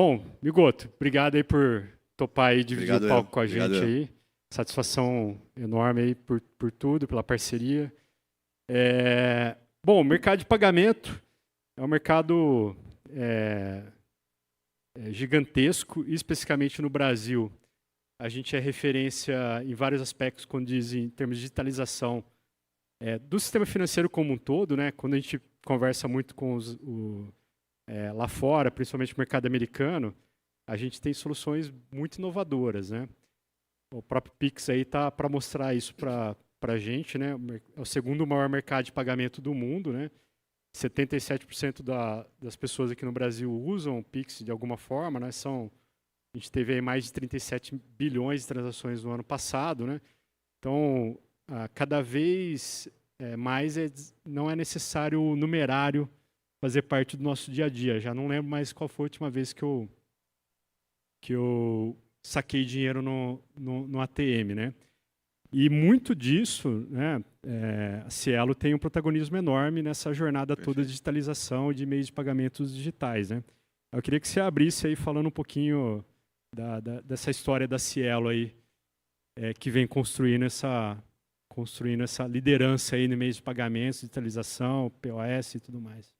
Bom, Migoto, obrigado aí por topar aí dividir Obrigado o palco com a obrigado gente aí. Satisfação enorme aí por tudo, pela parceria. Bom, o mercado de pagamento é um mercado gigantesco, e especificamente no Brasil. A gente é referência em vários aspectos quando diz em termos de digitalização do sistema financeiro como um todo, né? Quando a gente conversa muito com lá fora, principalmente no mercado americano, a gente tem soluções muito inovadoras, né? O próprio Pix aí tá para mostrar isso para a gente, né? É o segundo maior mercado de pagamento do mundo, né? 77% das pessoas aqui no Brasil usam o Pix de alguma forma, né? A gente teve aí mais de 37 bilhões de transações no ano passado, né? Então, cada vez mais não é necessário o numerário fazer parte do nosso dia a dia. Já não lembro mais qual foi a última vez que eu saquei dinheiro no ATM, né? E muito disso, né, a Cielo tem um protagonismo enorme nessa jornada toda de digitalização e de meios de pagamentos digitais, né? Eu queria que você abrisse aí falando um pouquinho dessa história da Cielo aí, que vem construindo essa liderança aí no meio de pagamentos, digitalização, POS e tudo mais.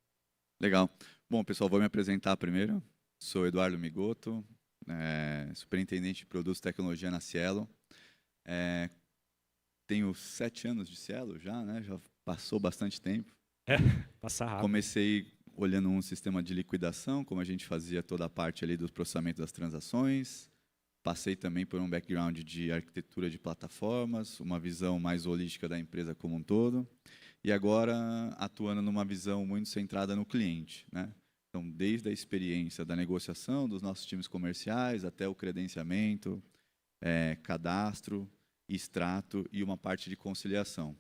Legal. Bom, pessoal, vou me apresentar primeiro. Sou Eduardo Migoto, superintendente de produtos e tecnologia na Cielo. Tenho 7 anos de Cielo já, né? Já passou bastante tempo. Passa rápido. Comecei olhando um sistema de liquidação, como a gente fazia toda a parte ali do processamento das transações. Passei também por um background de arquitetura de plataformas, uma visão mais holística da empresa como um todo. E agora atuando numa visão muito centrada no cliente, né? Então, desde a experiência da negociação dos nossos times comerciais até o credenciamento, cadastro, extrato e uma parte de conciliação.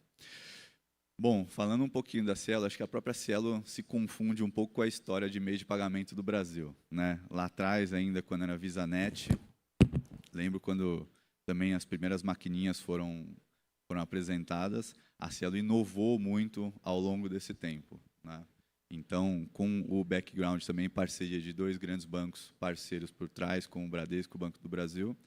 Bom, falando um pouquinho da Cielo, acho que a própria Cielo se confunde um pouco com a história de meio de pagamento do Brasil, né? Lá atrás, ainda quando era VisaNet, lembro quando também as primeiras maquininhas foram apresentadas, a Cielo inovou muito ao longo desse tempo, né? Então, com o background também parceria de 2 grandes bancos parceiros por trás, com o Bradesco e o Banco do Brasil,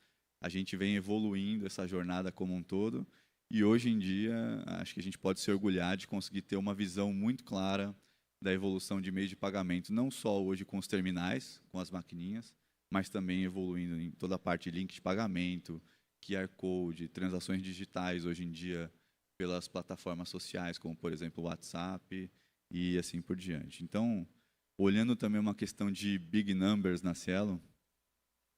a gente vem evoluindo essa jornada como um todo, e hoje em dia acho que a gente pode se orgulhar de conseguir ter uma visão muito clara da evolução de meios de pagamento, não só hoje com os terminais, com as maquininhas, mas também evoluindo em toda a parte de link de pagamento, QR Code, transações digitais hoje em dia pelas plataformas sociais, como por exemplo o WhatsApp e assim por diante. Então, olhando também uma questão de big numbers na Cielo,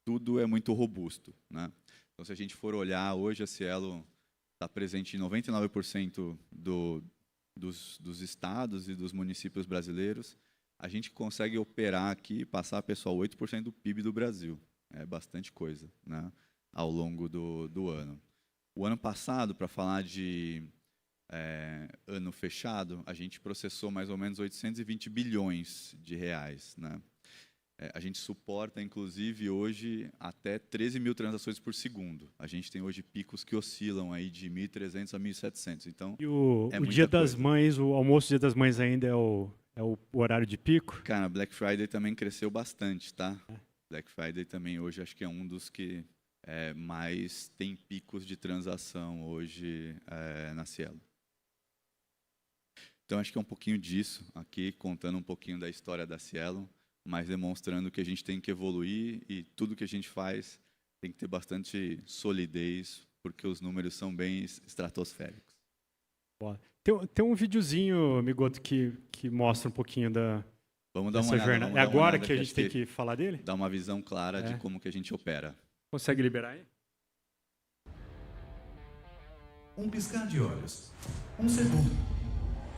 tudo é muito robusto, né? Então, se a gente for olhar, hoje a Cielo está presente em 99% dos estados e dos municípios brasileiros. A gente consegue operar aqui, passar, pessoal, 8% do PIB do Brasil. É bastante coisa, né, ao longo do ano. O ano passado, para falar de ano fechado, a gente processou mais ou menos 820 bilhões de reais, né? A gente suporta, inclusive, hoje até 13 mil transações por segundo. A gente tem hoje picos que oscilam aí de 1.300 a 1.700. Então, e o Dia das Mães, o almoço Dia das Mães ainda é o horário de pico? Cara, Black Friday também cresceu bastante, tá? Black Friday também hoje acho que é um dos que mais tem picos de transação hoje na Cielo. Então, acho que é um pouquinho disso aqui, contando um pouquinho da história da Cielo, mas demonstrando que a gente tem que evoluir e tudo que a gente faz tem que ter bastante solidez, porque os números são bem estratosféricos. Boa. Tem um videozinho, Migoto, que mostra um pouquinho Vamos dar uma olhada, jornada. É agora que a gente tem que falar dele? Dá uma visão clara de como que a gente opera. Consegue liberar aí? Um piscar de olhos. Um segundo.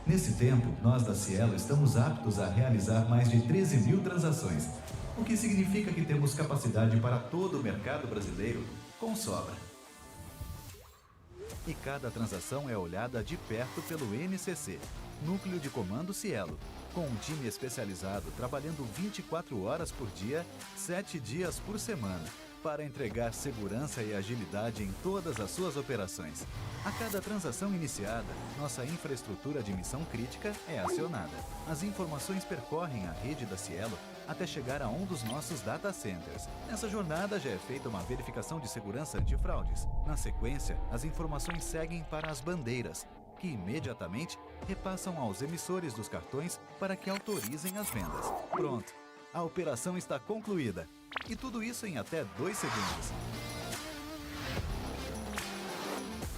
Nesse tempo, nós da Cielo estamos aptos a realizar mais de 13 mil transações, o que significa que temos capacidade para todo o mercado brasileiro com sobra. E cada transação é olhada de perto pelo NCC, Núcleo de Comando Cielo, com um time especializado trabalhando 24 horas por dia, 7 dias por semana, para entregar segurança e agilidade em todas as suas operações. A cada transação iniciada, nossa infraestrutura de missão crítica é acionada. As informações percorrem a rede da Cielo até chegar a um dos nossos data centers. Nessa jornada já é feita uma verificação de segurança antifraudes. Na sequência, as informações seguem para as bandeiras, que imediatamente repassam aos emissores dos cartões para que autorizem as vendas. Pronto, a operação está concluída. E tudo isso em até 2 segundos.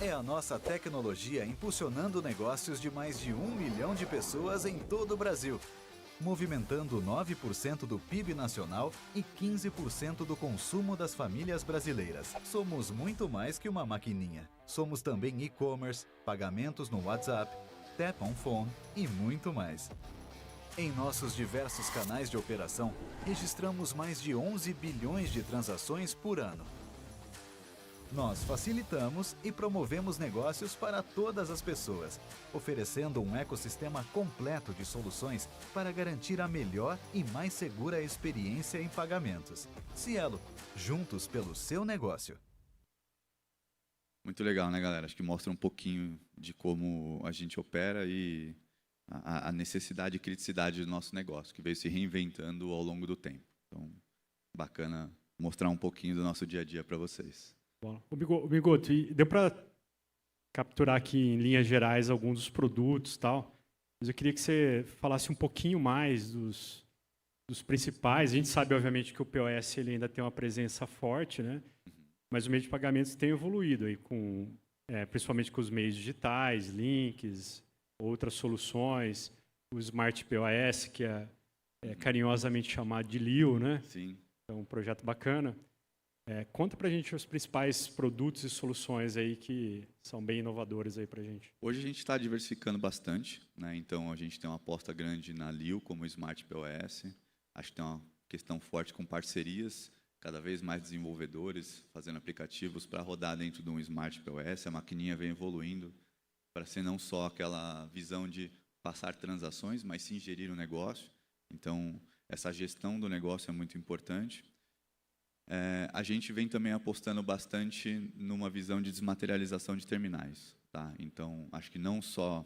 É a nossa tecnologia impulsionando negócios de mais de 1 milhão de pessoas em todo o Brasil, movimentando 9% do PIB nacional e 15% do consumo das famílias brasileiras. Somos muito mais que uma maquininha. Somos também e-commerce, pagamentos no WhatsApp, Tap on Phone e muito mais. Em nossos diversos canais de operação, registramos mais de 11 bilhões de transações por ano. Nós facilitamos e promovemos negócios para todas as pessoas, oferecendo um ecossistema completo de soluções para garantir a melhor e mais segura experiência em pagamentos. Cielo, juntos pelo seu negócio. Muito legal, né, galera? Acho que mostra um pouquinho de como a gente opera e a necessidade e criticidade do nosso negócio, que veio se reinventando ao longo do tempo. Então, bacana mostrar um pouquinho do nosso dia a dia para vocês. Bom, Migoto, deu para capturar aqui em linhas gerais alguns dos produtos e tal, mas eu queria que você falasse um pouquinho mais dos principais. A gente sabe, obviamente, que o POS ele ainda tem uma presença forte, né? Mas o meio de pagamentos tem evoluído, aí principalmente com os meios digitais, links, outras soluções, o Smart POS, que é carinhosamente chamado de LIO, né? Sim. É um projeto bacana. Conta pra gente os principais produtos e soluções aí que são bem inovadores aí pra gente. Hoje a gente está diversificando bastante, né? Então a gente tem uma aposta grande na LIO como Smart POS. Acho que tem uma questão forte com parcerias, cada vez mais desenvolvedores fazendo aplicativos para rodar dentro de um Smart POS. A maquininha vem evoluindo para ser não só aquela visão de passar transações, mas sim gerir o negócio. Então essa gestão do negócio é muito importante. A gente vem também apostando bastante numa visão de desmaterialização de terminais. Tá? Então, acho que não só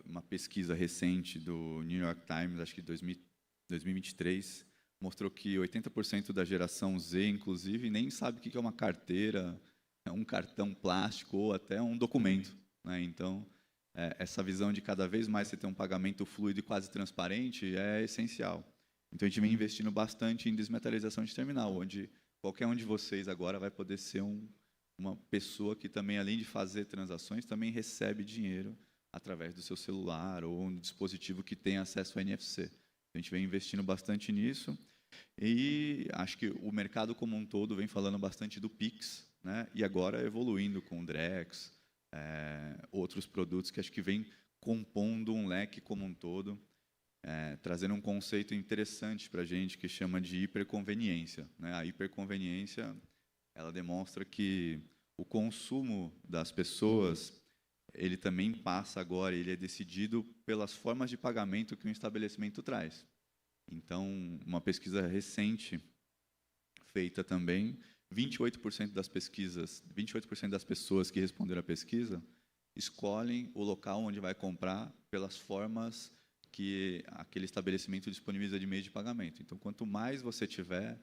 uma pesquisa recente do New York Times, acho que 2023, mostrou que 80% da geração Z, inclusive, nem sabe o que é uma carteira, um cartão plástico ou até um documento. Né? Então, essa visão de cada vez mais você ter um pagamento fluido e quase transparente é essencial. Então, a gente vem investindo bastante em desmaterialização de terminal, onde qualquer um de vocês agora vai poder ser uma pessoa que também, além de fazer transações, também recebe dinheiro através do seu celular ou um dispositivo que tem acesso ao NFC. A gente vem investindo bastante nisso e acho que o mercado como um todo vem falando bastante do Pix, né? E agora evoluindo com o Drex, outros produtos que acho que vem compondo um leque como um todo. Trazendo um conceito interessante para a gente que chama de hiperconveniência. Né? A hiperconveniência ela demonstra que o consumo das pessoas ele também passa agora, ele é decidido pelas formas de pagamento que um estabelecimento traz. Então, uma pesquisa recente feita também, 28% das pesquisas, 28% das pessoas que responderam à pesquisa escolhem o local onde vai comprar pelas formas que aquele estabelecimento disponibiliza de meios de pagamento. Então, quanto mais você tiver,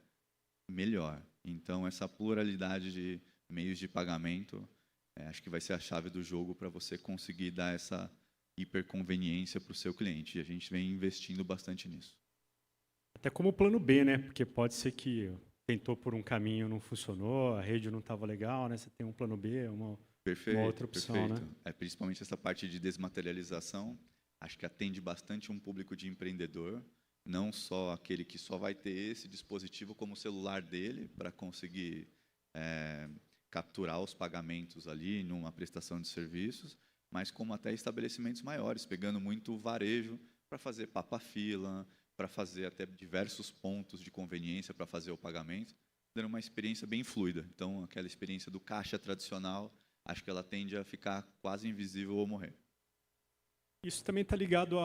melhor. Então, essa pluralidade de meios de pagamento, acho que vai ser a chave do jogo para você conseguir dar essa hiperconveniência para o seu cliente. E a gente vem investindo bastante nisso. Até como plano B, né? Porque pode ser que tentou por um caminho, não funcionou, a rede não estava legal, né? Você tem um plano B, uma outra opção, perfeito. Né? Principalmente essa parte de desmaterialização. Acho que atende bastante um público de empreendedor, não só aquele que só vai ter esse dispositivo como celular dele para conseguir capturar os pagamentos ali numa prestação de serviços, mas como até estabelecimentos maiores, pegando muito varejo para fazer papa-fila, para fazer até diversos pontos de conveniência para fazer o pagamento, dando uma experiência bem fluida. Então, aquela experiência do caixa tradicional, acho que ela tende a ficar quase invisível ou morrer. Isso também está ligado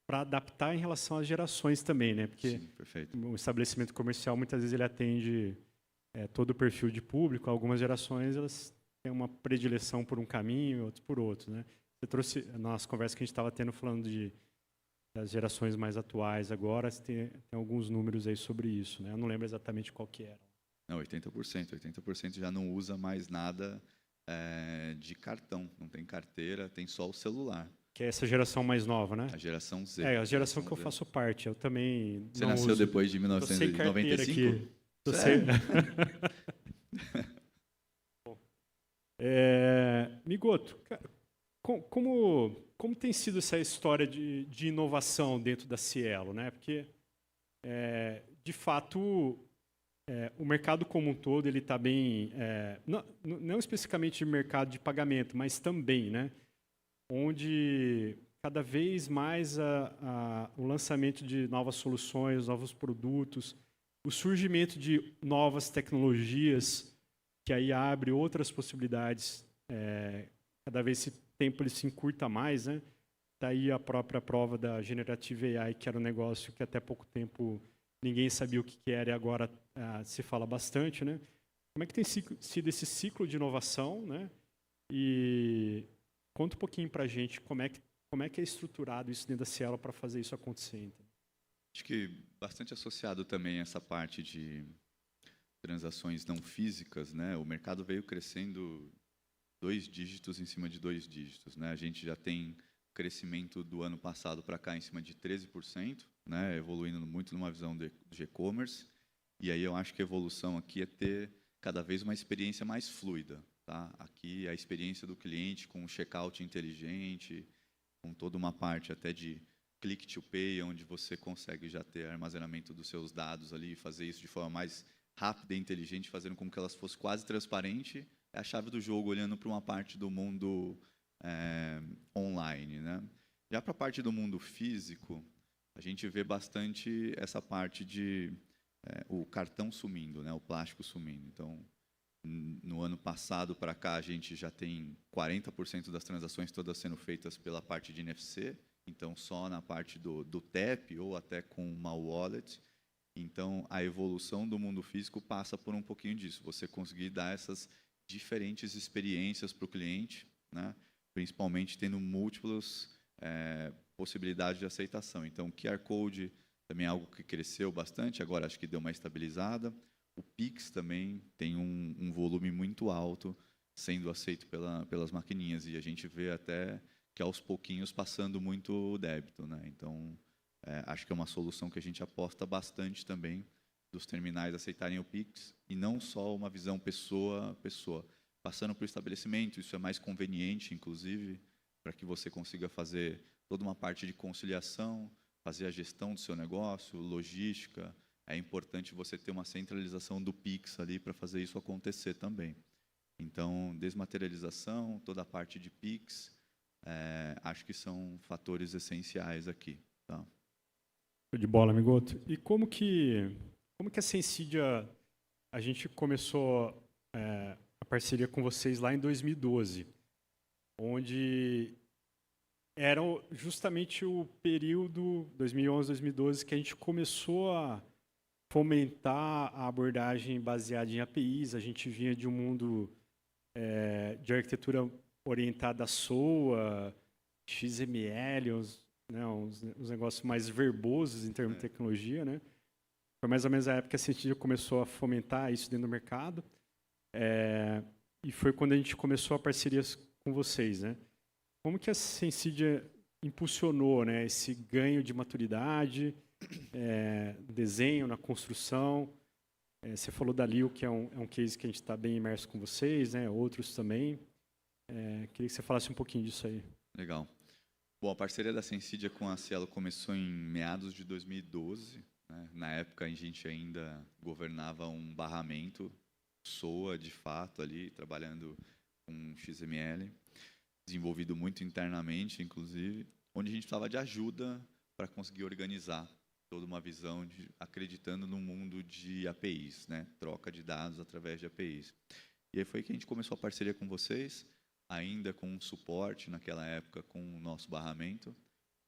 para adaptar em relação às gerações também, né? Porque Sim, perfeito. o estabelecimento comercial muitas vezes ele atende todo o perfil de público. Algumas gerações elas têm uma predileção por um caminho, outros por outro, né? Você trouxe nas conversas que a gente estava tendo falando de das gerações mais atuais agora, tem alguns números aí sobre isso, né? Eu não lembro exatamente qual que era. Não, 80%. 80% já não usa mais nada de cartão. Não tem carteira, tem só o celular. Que é essa geração mais nova, né? A geração Z. É, a geração que eu Z. faço parte. Eu também Você não nasceu uso. depois de Tô sem carteira 1995? aqui. Tô sem... Migoto, como tem sido essa história de inovação dentro da Cielo, né? Porque, de fato, o mercado como um todo ele está bem, não especificamente o mercado de pagamento, mas também, né? Onde cada vez mais o lançamento de novas soluções, novos produtos, o surgimento de novas tecnologias que aí abre outras possibilidades. Cada vez esse tempo ele se encurta mais, né? Daí a própria prova da Generative AI, que era um negócio que até pouco tempo ninguém sabia o que era e agora se fala bastante, né? Como é que tem sido esse ciclo de inovação, né? E conta um pouquinho para a gente como é que é estruturado isso dentro da Cielo para fazer isso acontecer. Então. Acho que bastante associado também a essa parte de transações não físicas, né? O mercado veio crescendo 2 dígitos em cima de 2 dígitos, né? A gente já tem crescimento do ano passado para cá em cima de 13%, né? Evoluindo muito numa visão de e-commerce. E aí eu acho que a evolução aqui é ter cada vez uma experiência mais fluida, tá? Aqui a experiência do cliente com o checkout inteligente, com toda uma parte até de click to pay, onde você consegue já ter armazenamento dos seus dados ali, fazer isso de forma mais rápida e inteligente, fazendo com que elas fossem quase transparente, é a chave do jogo, olhando para uma parte do mundo online, né? Já para a parte do mundo físico, a gente vê bastante essa parte de o cartão sumindo, né? O plástico sumindo. Então, no ano passado para cá, a gente já tem 40% das transações todas sendo feitas pela parte de NFC, então só na parte do TAP ou até com uma wallet. Então, a evolução do mundo físico passa por um pouquinho disso, você conseguir dar essas diferentes experiências para o cliente, né? Principalmente tendo múltiplas possibilidades de aceitação. Então, o QR Code também é algo que cresceu bastante, agora acho que deu uma estabilizada. O Pix também tem um volume muito alto sendo aceito pelas maquininhas, e a gente vê até que aos pouquinhos passando muito o débito, né? Então, acho que é uma solução que a gente aposta bastante também, dos terminais aceitarem o Pix, e não só uma visão pessoa a pessoa. Passando para o estabelecimento, isso é mais conveniente, inclusive, para que você consiga fazer toda uma parte de conciliação, fazer a gestão do seu negócio, logística. É importante você ter uma centralização do Pix ali para fazer isso acontecer também. Então, desmaterialização, toda a parte de Pix, acho que são fatores essenciais aqui. Tá? De bola, Migoto. E como que a Sensidia, a gente começou a parceria com vocês lá em 2012, onde era justamente o período 2011, 2012 que a gente começou a fomentar a abordagem baseada em APIs. A gente vinha de um mundo de arquitetura orientada a SOA, XML, uns negócios mais verbosos em termos de tecnologia, né? Foi mais ou menos a época que a Sensidia começou a fomentar isso dentro do mercado. E foi quando a gente começou a parcerias com vocês, né? Como que a Sensidia impulsionou, né, esse ganho de maturidade, desenho na construção? Você falou da Lio, que é um case que a gente está bem imerso com vocês, né? Outros também. Queria que você falasse um pouquinho disso aí. Legal. Bom, a parceria da Sensidia com a Cielo começou em meados de 2012. Né? Na época, a gente ainda governava um barramento, SOA, de fato, ali, trabalhando com XML, desenvolvido muito internamente, inclusive, onde a gente precisava de ajuda para conseguir organizar toda uma visão, acreditando no mundo de APIs, né? Troca de dados através de APIs. E aí foi que a gente começou a parceria com vocês, ainda com suporte naquela época com o nosso barramento,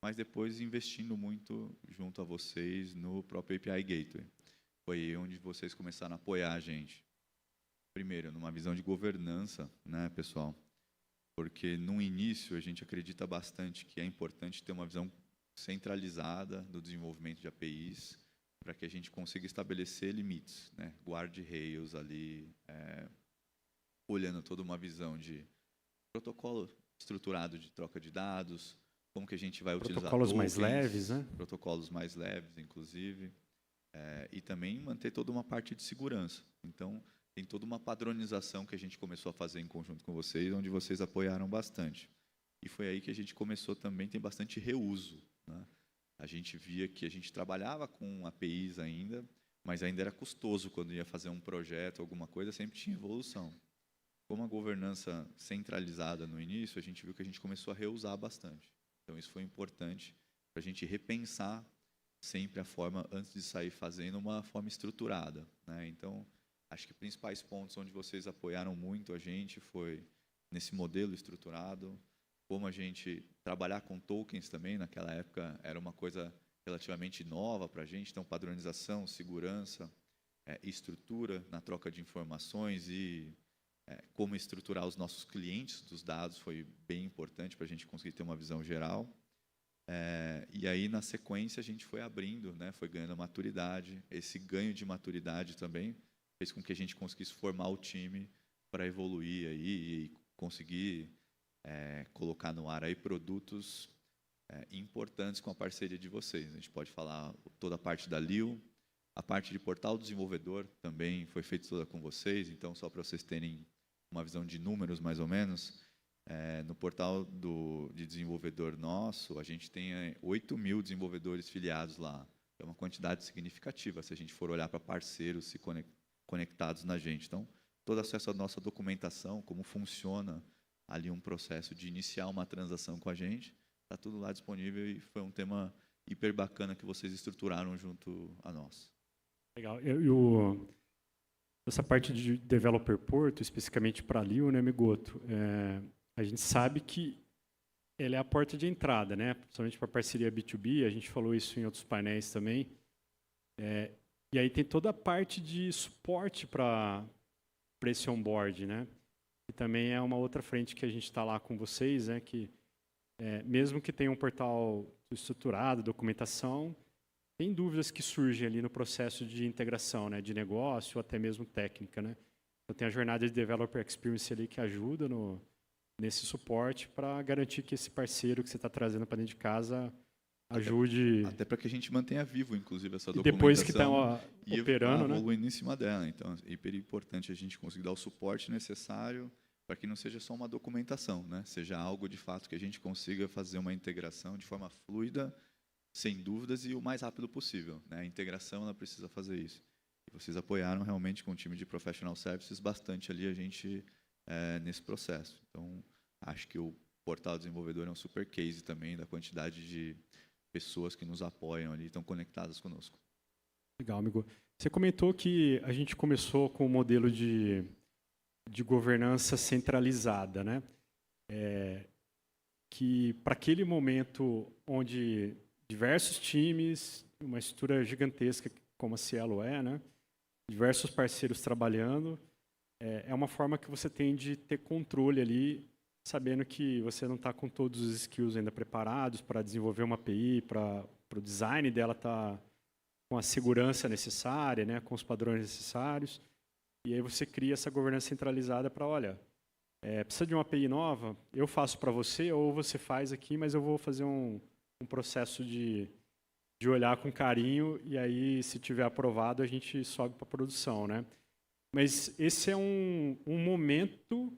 mas depois investindo muito junto a vocês no próprio API Gateway. Foi aí onde vocês começaram a apoiar a gente. Primeiro, numa visão de governança, né, pessoal? Porque no início a gente acredita bastante que é importante ter uma visão centralizada do desenvolvimento de APIs, para que a gente consiga estabelecer limites, né? Guardrails ali, olhando toda uma visão de protocolo estruturado de troca de dados, como que a gente vai utilizar Protocolos mais tokens, leves, né? protocolos mais leves, inclusive, e também manter toda uma parte de segurança. Então, tem toda uma padronização que a gente começou a fazer em conjunto com vocês, onde vocês apoiaram bastante. E foi aí que a gente começou também, tem bastante reuso, né? A gente via que a gente trabalhava com APIs ainda, mas ainda era custoso quando ia fazer um projeto, alguma coisa, sempre tinha evolução. Como a governança centralizada no início, a gente viu que a gente começou a reusar bastante. Então, isso foi importante para a gente repensar sempre a forma, antes de sair fazendo, uma forma estruturada, né? Então, acho que os principais pontos onde vocês apoiaram muito a gente foi nesse modelo estruturado, como a gente trabalhar com tokens também, naquela época era uma coisa relativamente nova para a gente, então padronização, segurança, estrutura na troca de informações e como estruturar os nossos clientes dos dados foi bem importante para a gente conseguir ter uma visão geral. E aí, na sequência, a gente foi abrindo, né, foi ganhando maturidade. Esse ganho de maturidade também fez com que a gente conseguisse formar o time para evoluir aí e conseguir colocar no ar aí produtos importantes com a parceria de vocês. A gente pode falar toda a parte da Lio, a parte de portal do desenvolvedor também foi feita toda com vocês. Então, só para vocês terem uma visão de números, mais ou menos, no portal de desenvolvedor nosso, a gente tem 8.000 desenvolvedores filiados lá. É uma quantidade significativa, se a gente for olhar para parceiros se conectados na gente. Então, todo acesso à nossa documentação, como funciona ali um processo de iniciar uma transação com a gente, está tudo lá disponível e foi um tema hiper bacana que vocês estruturaram junto a nós. Legal. Essa parte de developer porto, especificamente para a Lio, né, Migoto, a gente sabe que ela é a porta de entrada, né? Principalmente para a parceria B2B, a gente falou isso em outros painéis também. E aí tem toda a parte de suporte para esse onboard, né? E também é uma outra frente que a gente está lá com vocês, né? Que mesmo que tenha um portal estruturado, documentação, tem dúvidas que surgem ali no processo de integração, né? De negócio ou até mesmo técnica, né? Então tem a jornada de Developer Experience ali que ajuda nesse suporte para garantir que esse parceiro que você está trazendo para dentro de casa ajude. Até para que a gente mantenha vivo, inclusive, essa E documentação. depois que está operando, né? Evoluindo em cima dela. Então, é hiper importante a gente conseguir dar o suporte necessário para que não seja só uma documentação, né? Seja algo, de fato, que a gente consiga fazer uma integração de forma fluida, sem dúvidas e o mais rápido possível, né? A integração, ela precisa fazer isso. E vocês apoiaram realmente com o time de Professional Services bastante ali a gente nesse processo. Então, acho que o portal desenvolvedor é um super case também da quantidade de pessoas que nos apoiam ali, estão conectadas conosco. Legal, amigo. Você comentou que a gente começou com o modelo de governança centralizada, né? Que para aquele momento onde diversos times, uma estrutura gigantesca como a Cielo né? Diversos parceiros trabalhando, é uma forma que você tem de ter controle ali, sabendo que você não está com todos os skills ainda preparados para desenvolver uma API, para o design dela estar com a segurança necessária, né, com os padrões necessários. E aí você cria essa governança centralizada para, olha, precisa de uma API nova? Eu faço para você ou você faz aqui, mas eu vou fazer um processo de olhar com carinho e aí, se tiver aprovado, a gente sobe para a produção, né? Mas esse é um momento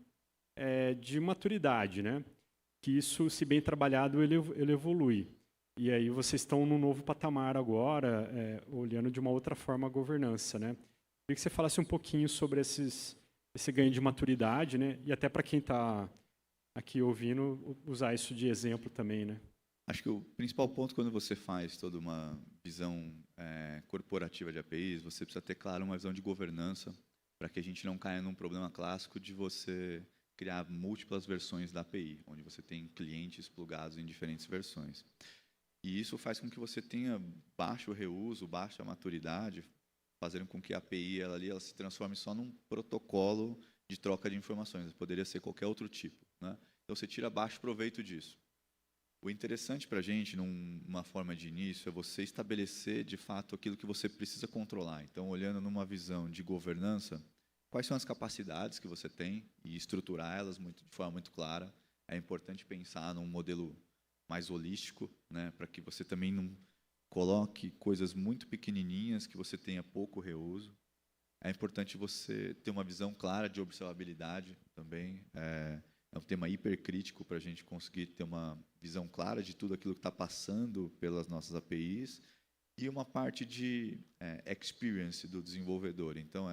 de maturidade, né? Que isso, se bem trabalhado, ele evolui. E aí vocês estão num novo patamar agora, olhando de uma outra forma a governança, né? Queria que você falasse um pouquinho sobre esse ganho de maturidade, né? E até para quem está aqui ouvindo, usar isso de exemplo também, né? Acho que o principal ponto quando você faz toda uma visão corporativa de APIs, você precisa ter, claro, uma visão de governança para que a gente não caia num problema clássico de você criar múltiplas versões da API, onde você tem clientes plugados em diferentes versões. E isso faz com que você tenha baixo reuso, baixa maturidade, fazendo com que a API ela se transforme só num protocolo de troca de informações. Poderia ser qualquer outro tipo, né? Então, você tira baixo proveito disso. O interessante para a gente, numa forma de início, é você estabelecer, de fato, aquilo que você precisa controlar. Então, olhando numa visão de governança, quais são as capacidades que você tem e estruturar elas de forma muito clara. É importante pensar num modelo mais holístico, né, para que você também não coloque coisas muito pequenininhas que você tenha pouco reuso. É importante você ter uma visão clara de observabilidade também. É um tema hipercrítico para a gente conseguir ter uma visão clara de tudo aquilo que está passando pelas nossas APIs e uma parte de experience do desenvolvedor. Então,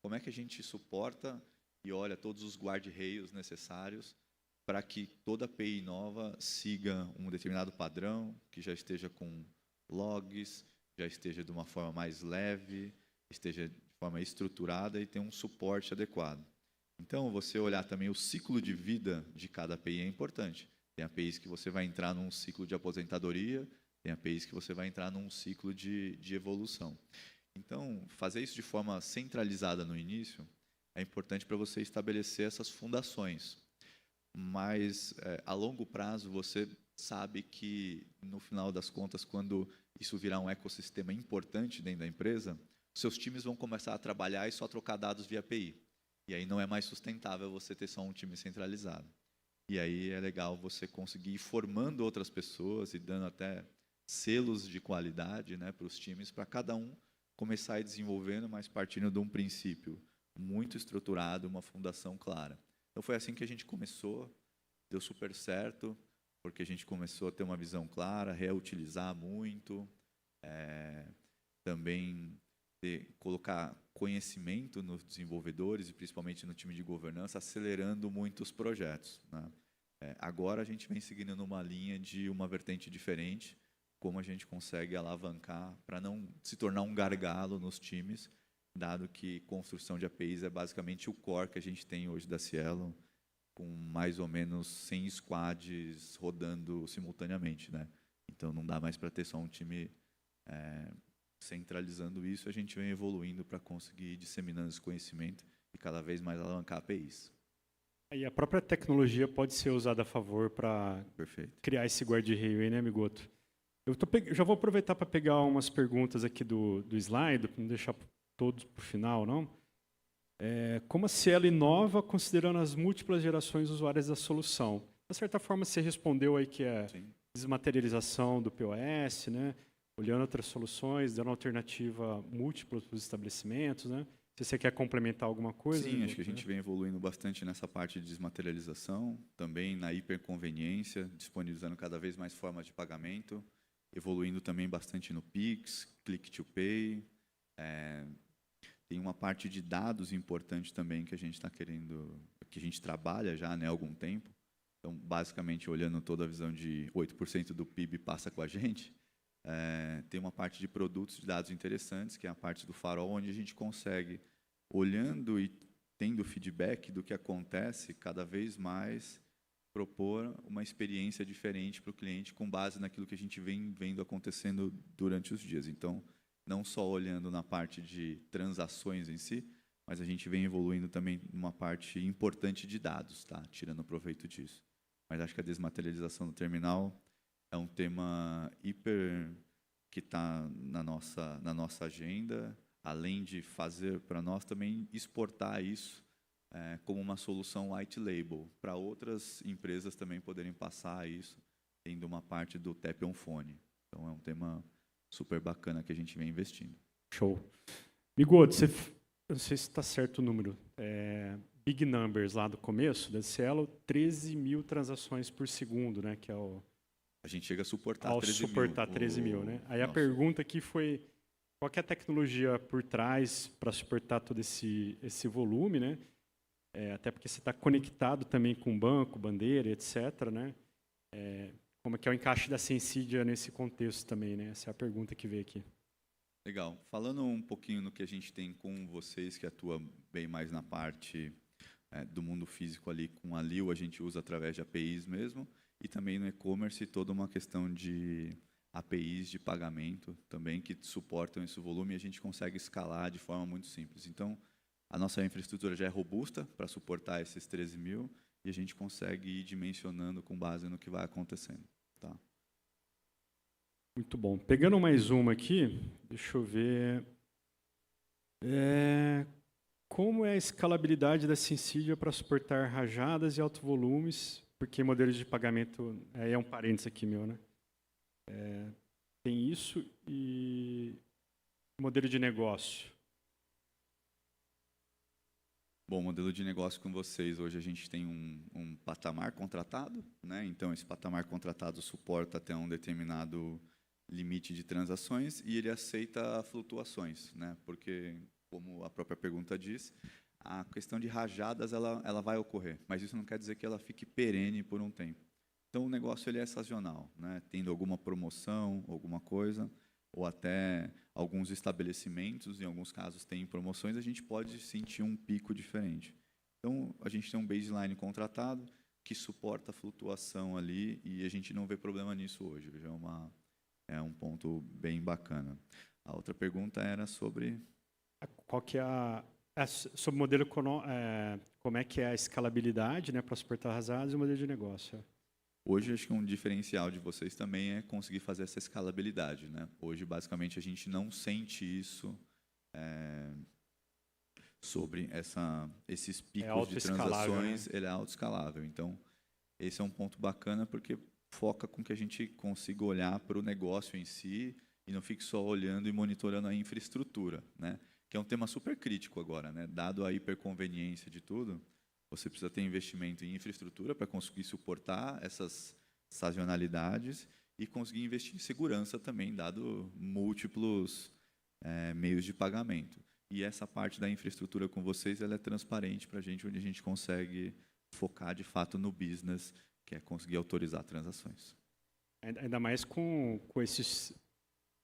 como é que a gente suporta e olha todos os guarda-reios necessários para que toda API nova siga um determinado padrão, que já esteja com logs, já esteja de uma forma mais leve, esteja de forma estruturada e tenha um suporte adequado. Então, você olhar também o ciclo de vida de cada API é importante. Tem APIs que você vai entrar num ciclo de aposentadoria, tem APIs que você vai entrar num ciclo de evolução. Então, fazer isso de forma centralizada no início é importante para você estabelecer essas fundações. Mas, a longo prazo, você sabe que, no final das contas, quando isso virar um ecossistema importante dentro da empresa, seus times vão começar a trabalhar e só trocar dados via API. E aí não é mais sustentável você ter só um time centralizado. E aí é legal você conseguir ir formando outras pessoas e dando até selos de qualidade, né, para os times, para cada um começar a ir desenvolvendo, mas partindo de um princípio muito estruturado, uma fundação clara. Então foi assim que a gente começou, deu super certo, porque a gente começou a ter uma visão clara, reutilizar muito, também colocar conhecimento nos desenvolvedores e principalmente no time de governança, acelerando muitos projetos, né? Agora a gente vem seguindo numa linha de uma vertente diferente, como a gente consegue alavancar para não se tornar um gargalo nos times, dado que construção de APIs é basicamente o core que a gente tem hoje da Cielo, com mais ou menos 100 squads rodando simultaneamente, né? Então não dá mais para ter só um time centralizando isso, a gente vem evoluindo para conseguir disseminando esse conhecimento e cada vez mais alavancar APIs. E a própria tecnologia pode ser usada a favor para criar esse guarda-reio aí, né, Migoto? Já vou aproveitar para pegar umas perguntas aqui do slide, para não deixar todos para o final, não? Como a Cielo inova considerando as múltiplas gerações usuárias da solução? De certa forma, você respondeu aí que é desmaterialização do POS, né? Olhando outras soluções, dando alternativa múltipla para os estabelecimentos, né? Se você quer complementar alguma coisa. Sim, acho que a gente vem evoluindo bastante nessa parte de desmaterialização, também na hiperconveniência, disponibilizando cada vez mais formas de pagamento, evoluindo também bastante no Pix, Click to Pay. Tem uma parte de dados importante também que a gente está querendo, que a gente trabalha já, né, há algum tempo. Então, basicamente, olhando toda a visão de 8% do PIB passa com a gente, tem uma parte de produtos de dados interessantes, que é a parte do farol, onde a gente consegue, olhando e tendo feedback do que acontece, cada vez mais propor uma experiência diferente para o cliente com base naquilo que a gente vem vendo acontecendo durante os dias. Então, não só olhando na parte de transações em si, mas a gente vem evoluindo também numa parte importante de dados, tá? Tirando proveito disso. Mas acho que a desmaterialização do terminal é um tema que está na nossa agenda, além de fazer para nós também exportar isso como uma solução white label, para outras empresas também poderem passar isso, tendo uma parte do Tap on Phone. Então é um tema super bacana que a gente vem investindo. Show. Migoto, não sei se está certo o número, big numbers lá do começo da Cielo, 13 mil transações por segundo, né, que é o... A gente chega a suportar 13 mil, né? Aí a pergunta aqui foi, qual que é a tecnologia por trás para suportar todo esse volume, né? Até porque você está conectado também com banco, bandeira, etc., né? Como é que é o encaixe da Sensidia nesse contexto também, né? Essa é a pergunta que veio aqui. Legal. Falando um pouquinho no que a gente tem com vocês, que atua bem mais na parte do mundo físico ali, com a Lio, a gente usa através de APIs mesmo, e também no e-commerce toda uma questão de APIs de pagamento também que suportam esse volume e a gente consegue escalar de forma muito simples. Então, a nossa infraestrutura já é robusta para suportar esses 13 mil e a gente consegue ir dimensionando com base no que vai acontecendo. Tá. Muito bom. Pegando mais uma aqui, deixa eu ver. Como é a escalabilidade da Syncidia para suportar rajadas e altos volumes? Porque modelos de pagamento, é um parênteses aqui meu, né? Tem isso e modelo de negócio. Bom, modelo de negócio com vocês, hoje a gente tem um patamar contratado, né? Então, esse patamar contratado suporta até um determinado limite de transações e ele aceita flutuações, né? Porque, como a própria pergunta diz, a questão de rajadas ela vai ocorrer, mas isso não quer dizer que ela fique perene por um tempo. Então, o negócio ele é sazonal, né? Tendo alguma promoção, alguma coisa, ou até alguns estabelecimentos, em alguns casos tem promoções, a gente pode sentir um pico diferente. Então, a gente tem um baseline contratado que suporta a flutuação ali e a gente não vê problema nisso hoje. Já é um ponto bem bacana. A outra pergunta era sobre... Qual que é sobre o modelo, como é que é a escalabilidade, né, para suportar rajadas e o modelo de negócio? Hoje, acho que um diferencial de vocês também é conseguir fazer essa escalabilidade, né? Hoje, basicamente, a gente não sente isso sobre esses picos de transações. Né? Ele é autoescalável. Então, esse é um ponto bacana porque foca com que a gente consiga olhar para o negócio em si e não fique só olhando e monitorando a infraestrutura, né? Que é um tema super crítico agora, né? Dado a hiperconveniência de tudo, você precisa ter investimento em infraestrutura para conseguir suportar essas sazonalidades e conseguir investir em segurança também, dado múltiplos meios de pagamento. E essa parte da infraestrutura com vocês ela é transparente para a gente, onde a gente consegue focar de fato no business, que é conseguir autorizar transações. Ainda mais com esses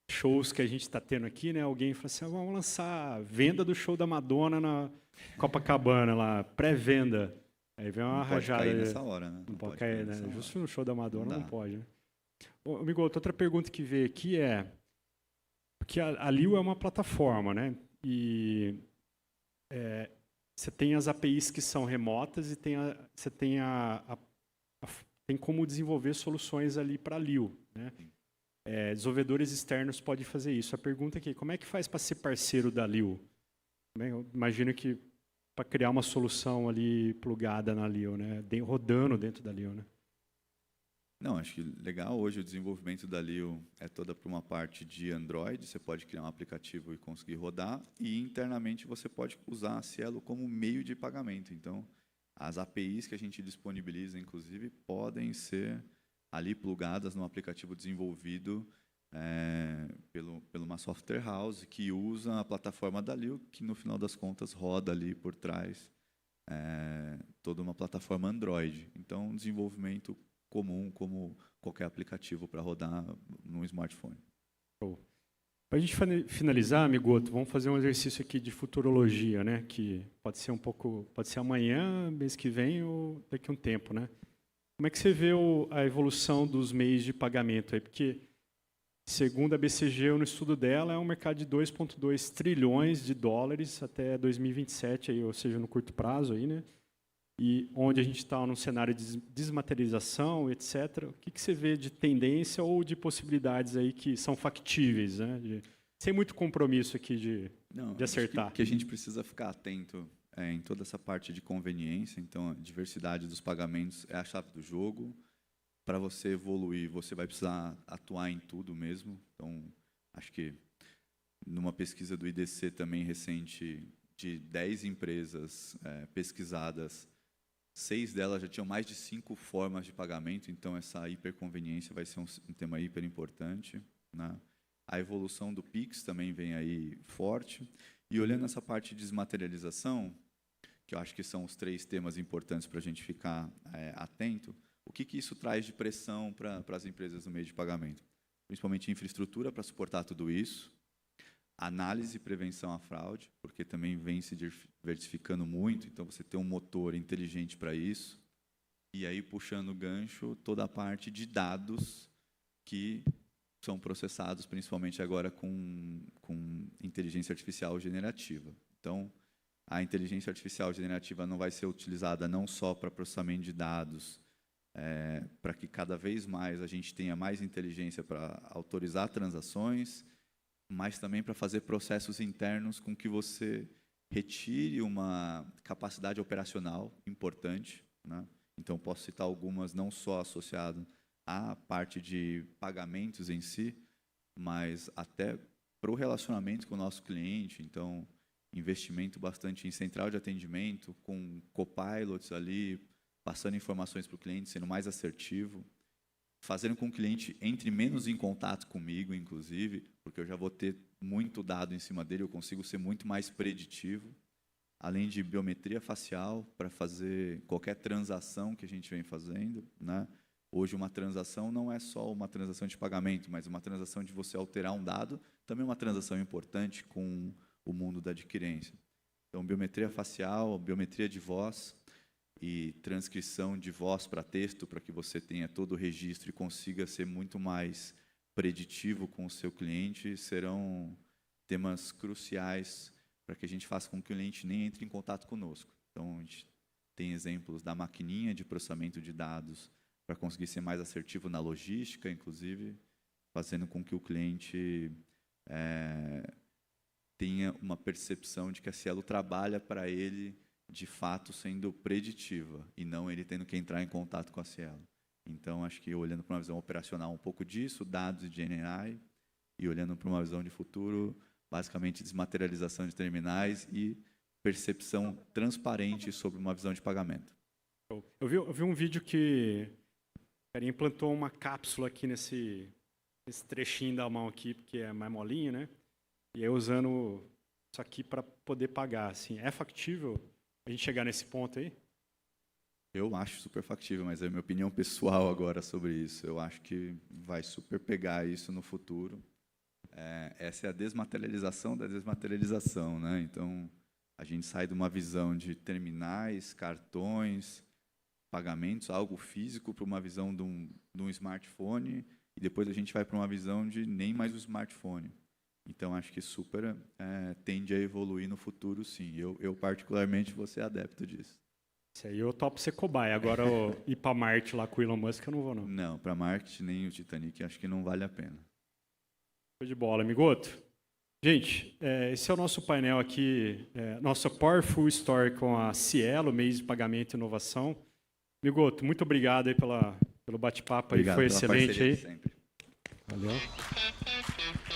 shows que a gente está tendo aqui, né? Alguém fala assim, vamos lançar a venda do show da Madonna na Copacabana, lá, pré-venda. Aí vem uma rajada. Não pode cair nessa hora, né? Não pode cair, né? Justo no show da Madonna não pode, né? Ô, amigo, outra pergunta que veio aqui é... Porque a Lio é uma plataforma, né? E você tem as APIs que são remotas e você tem tem como desenvolver soluções ali para a Lio, né? Desenvolvedores externos podem fazer isso. A pergunta aqui, como é que faz para ser parceiro da Lio? Eu imagino que para criar uma solução ali plugada na Lio, né? Rodando dentro da Lio, né? Não, acho que legal. Hoje o desenvolvimento da Lio é toda para uma parte de Android. Você pode criar um aplicativo e conseguir rodar. E internamente você pode usar a Cielo como meio de pagamento. Então, as APIs que a gente disponibiliza, inclusive, podem ser ali plugadas no aplicativo desenvolvido pelo uma software house que usa a plataforma da Lio, que no final das contas roda ali por trás toda uma plataforma Android. Então, desenvolvimento comum como qualquer aplicativo para rodar no smartphone. Para a gente finalizar, amigoto, vamos fazer um exercício aqui de futurologia, né? Que pode ser amanhã, mês que vem ou daqui a um tempo, né? Como é que você vê a evolução dos meios de pagamento aí? Porque, segundo a BCG, no estudo dela, é um mercado de 2,2 trilhões de dólares até 2027, aí, ou seja, no curto prazo, aí, né? E onde a gente está num cenário de desmaterialização, etc. O que você vê de tendência ou de possibilidades aí que são factíveis, né? Sem muito compromisso aqui de acertar. Acho que a gente precisa ficar atento em toda essa parte de conveniência. Então, a diversidade dos pagamentos é a chave do jogo. Para você evoluir, você vai precisar atuar em tudo mesmo. Então, acho que numa pesquisa do IDC também recente, de 10 empresas pesquisadas, 6 delas já tinham mais de 5 formas de pagamento. Então, essa hiperconveniência vai ser um tema hiper importante, né? A evolução do Pix também vem aí forte. E olhando essa parte de desmaterialização, que eu acho que são os 3 temas importantes para a gente ficar atento, o que isso traz de pressão para as empresas no meio de pagamento? Principalmente infraestrutura para suportar tudo isso, análise e prevenção à fraude, porque também vem se diversificando muito, então você tem um motor inteligente para isso, e aí puxando o gancho, toda a parte de dados que são processados principalmente agora com inteligência artificial generativa. Então, a inteligência artificial generativa não vai ser utilizada não só para processamento de dados para que cada vez mais a gente tenha mais inteligência para autorizar transações, mas também para fazer processos internos com que você retire uma capacidade operacional importante, né? Então, posso citar algumas, não só associadas à parte de pagamentos em si, mas até para o relacionamento com o nosso cliente. Então, investimento bastante em central de atendimento, com copilots ali, passando informações para o cliente, sendo mais assertivo, fazendo com que o cliente entre menos em contato comigo, inclusive, porque eu já vou ter muito dado em cima dele, eu consigo ser muito mais preditivo, além de biometria facial para fazer qualquer transação que a gente vem fazendo, né? Hoje, uma transação não é só uma transação de pagamento, mas uma transação de você alterar um dado, também é uma transação importante com o mundo da adquirência. Então, biometria facial, biometria de voz e transcrição de voz para texto, para que você tenha todo o registro e consiga ser muito mais preditivo com o seu cliente, serão temas cruciais para que a gente faça com que o cliente nem entre em contato conosco. Então, a gente tem exemplos da maquininha de processamento de dados para conseguir ser mais assertivo na logística, inclusive, fazendo com que o cliente tenha uma percepção de que a Cielo trabalha para ele, de fato, sendo preditiva, e não ele tendo que entrar em contato com a Cielo. Então, acho que olhando para uma visão operacional um pouco disso, dados de GenAI, e olhando para uma visão de futuro, basicamente desmaterialização de terminais e percepção transparente sobre uma visão de pagamento. Eu vi um vídeo que o cara implantou uma cápsula aqui nesse trechinho da mão aqui, porque é mais molinho, né? E aí usando isso aqui para poder pagar. Assim, é factível a gente chegar nesse ponto aí? Eu acho super factível, mas é a minha opinião pessoal agora sobre isso. Eu acho que vai super pegar isso no futuro. Essa é a desmaterialização da desmaterialização, né? Então, a gente sai de uma visão de terminais, cartões, pagamentos, algo físico, para uma visão de um smartphone, e depois a gente vai para uma visão de nem mais o smartphone. Então, acho que super tende a evoluir no futuro, sim. Eu particularmente, vou ser adepto disso. Isso aí eu topo ser cobaia. Agora, ir para Marte lá com o Elon Musk, eu não vou, não. Não, para Marte, nem o Titanic, acho que não vale a pena. Show de bola, amigoto. Gente, esse é o nosso painel aqui, nossa Powerful Story com a Cielo, mês de pagamento e inovação. Amigoto, muito obrigado aí pelo bate-papo aí, foi excelente aí. Sempre. Valeu.